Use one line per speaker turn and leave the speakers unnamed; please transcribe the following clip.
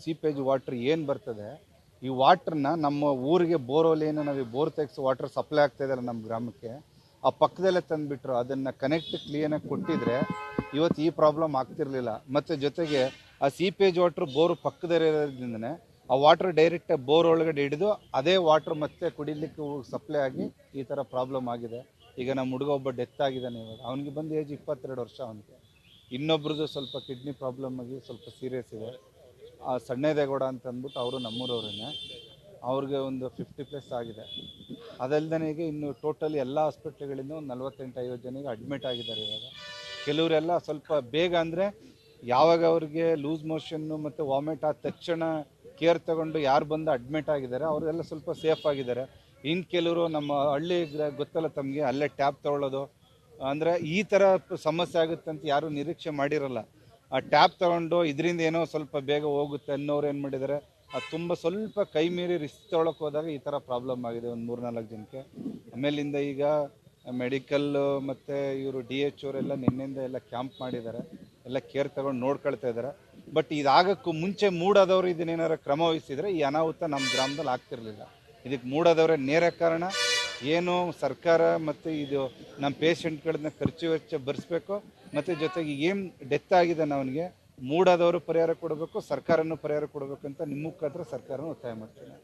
Seepage water ಏನು ಬರ್ತದೆ, ಈ ವಾಟ್ರನ್ನ ನಮ್ಮ ಊರಿಗೆ ಬೋರ್ವೆಲ್ ಏನು ನಾವು ಈ ಬೋರ್ ತೆಗೆಸಿ ವಾಟ್ರ್ ಸಪ್ಲೈ ಆಗ್ತಾಯಿದ್ದಾರೆ ನಮ್ಮ ಗ್ರಾಮಕ್ಕೆ, ಆ ಪಕ್ಕದಲ್ಲೇ ತಂದುಬಿಟ್ರು. ಅದನ್ನು ಕನೆಕ್ಟ್ ಕ್ಲೀನಾಗಿ ಕೊಟ್ಟಿದ್ರೆ ಇವತ್ತು ಈ ಪ್ರಾಬ್ಲಮ್ ಆಗ್ತಿರ್ಲಿಲ್ಲ. ಮತ್ತು ಜೊತೆಗೆ ಆ ಸೀಪೇಜ್ ವಾಟ್ರ್ ಬೋರ್ ಪಕ್ಕದಲ್ಲಿರೋದ್ರಿಂದನೇ ಆ ವಾಟ್ರ್ ಡೈರೆಕ್ಟಾಗಿ ಬೋರ್ ಒಳಗಡೆ ಹಿಡಿದು ಅದೇ ವಾಟ್ರ್ ಮತ್ತೆ ಕುಡಿಲಿಕ್ಕೆ ಸಪ್ಲೈ ಆಗಿ ಈ ಥರ ಪ್ರಾಬ್ಲಮ್ ಆಗಿದೆ. ಈಗ ನಮ್ಮ ಹುಡುಗ ಒಬ್ಬ ಡೆತ್ ಆಗಿದ್ದಾನೆ. ಇವಾಗ ಅವನಿಗೆ ಬಂದು ಏಜ್ 22 ವರ್ಷ. ಅವನಿಗೆ ಇನ್ನೊಬ್ರದ್ದು ಸ್ವಲ್ಪ ಕಿಡ್ನಿ ಪ್ರಾಬ್ಲಮ್ ಆಗಿ ಸ್ವಲ್ಪ ಸೀರಿಯಸ್ ಇದೆ. ಆ ಸಣ್ಣದೇಗೌಡ ಅಂತ ಅಂದ್ಬಿಟ್ಟು ಅವರು ನಮ್ಮೂರವ್ರೇ, ಅವ್ರಿಗೆ ಒಂದು 50+ ಆಗಿದೆ. ಅದಲ್ಲದೆ ಈಗ ಇನ್ನು ಟೋಟಲಿ ಎಲ್ಲ ಹಾಸ್ಪಿಟ್ಲ್ಗಳಿಂದ ಒಂದು 48-50 ಜನಿಗೆ ಅಡ್ಮಿಟ್ ಆಗಿದ್ದಾರೆ. ಇವಾಗ ಕೆಲವರೆಲ್ಲ ಸ್ವಲ್ಪ ಬೇಗ ಅಂದರೆ ಯಾವಾಗ ಅವ್ರಿಗೆ ಲೂಸ್ ಮೋಷನ್ನು ಮತ್ತು ವಾಮಿಟ್ ಆದ ತಕ್ಷಣ ಕೇರ್ ತಗೊಂಡು ಯಾರು ಬಂದು ಅಡ್ಮಿಟ್ ಆಗಿದ್ದಾರೆ ಅವರೆಲ್ಲ ಸ್ವಲ್ಪ ಸೇಫ್ ಆಗಿದ್ದಾರೆ. ಇನ್ನು ಕೆಲವರು ನಮ್ಮ ಹಳ್ಳಿ ಗೊತ್ತಲ್ಲ ತಮಗೆ, ಅಲ್ಲೇ ಟ್ಯಾಬ್ ತೊಗೊಳ್ಳೋದು, ಅಂದರೆ ಈ ಥರ ಸಮಸ್ಯೆ ಆಗುತ್ತೆ ಅಂತ ಯಾರೂ ನಿರೀಕ್ಷೆ ಮಾಡಿರಲ್ಲ. ಆ ಟ್ಯಾಬ್ ತೊಗೊಂಡು ಇದರಿಂದ ಏನೋ ಸ್ವಲ್ಪ ಬೇಗ ಹೋಗುತ್ತೆ ಅನ್ನೋರು ಏನು ಮಾಡಿದ್ದಾರೆ, ಅದು ತುಂಬ ಸ್ವಲ್ಪ ಕೈ ಮೀರಿ ರಿಸ್ಕ್ ತೊಗೊಳಕ್ಕೆ ಹೋದಾಗ ಈ ಥರ ಪ್ರಾಬ್ಲಮ್ ಆಗಿದೆ ಒಂದು 3-4 ಜನಕ್ಕೆ. ಆಮೇಲಿಂದ ಈಗ ಮೆಡಿಕಲ್ಲು ಮತ್ತು ಇವರು DH ಅವರೆಲ್ಲ ನಿನ್ನೆಯಿಂದ ಎಲ್ಲ ಕ್ಯಾಂಪ್ ಮಾಡಿದ್ದಾರೆ, ಎಲ್ಲ ಕೇರ್ ತಗೊಂಡು ನೋಡ್ಕೊಳ್ತಾ ಇದ್ದಾರೆ. ಬಟ್ ಇದಾಗಕ್ಕೂ ಮುಂಚೆ ಮೂಡಾದವರು ಇದನ್ನೇನಾರು ಕ್ರಮ ವಹಿಸಿದರೆ ಈ ಅನಾಹುತ ನಮ್ಮ ಗ್ರಾಮದಲ್ಲಿ ಆಗ್ತಿರಲಿಲ್ಲ. ಇದಕ್ಕೆ ಮೂಡಾದವರೇ ನೇರ ಕಾರಣ. ಏನು ಸರ್ಕಾರ ಮತ್ತು ಇದು ನಮ್ಮ ಪೇಷಂಟ್ಗಳನ್ನ ಖರ್ಚು ವೆಚ್ಚ ಭರಿಸ್ಬೇಕು, ಮತ್ತು ಜೊತೆಗೆ ಏನು ಡೆತ್ ಆಗಿದೆ ಅವನಿಗೆ ಮೂಡಾದವರು ಪರಿಹಾರ ಕೊಡಬೇಕು, ಸರ್ಕಾರನೂ ಪರಿಹಾರ ಕೊಡಬೇಕು ಅಂತ ನಿಮ್ಮ ಮುಖಾಂತರ ಸರ್ಕಾರನ ಒತ್ತಾಯ ಮಾಡ್ತೀನಿ.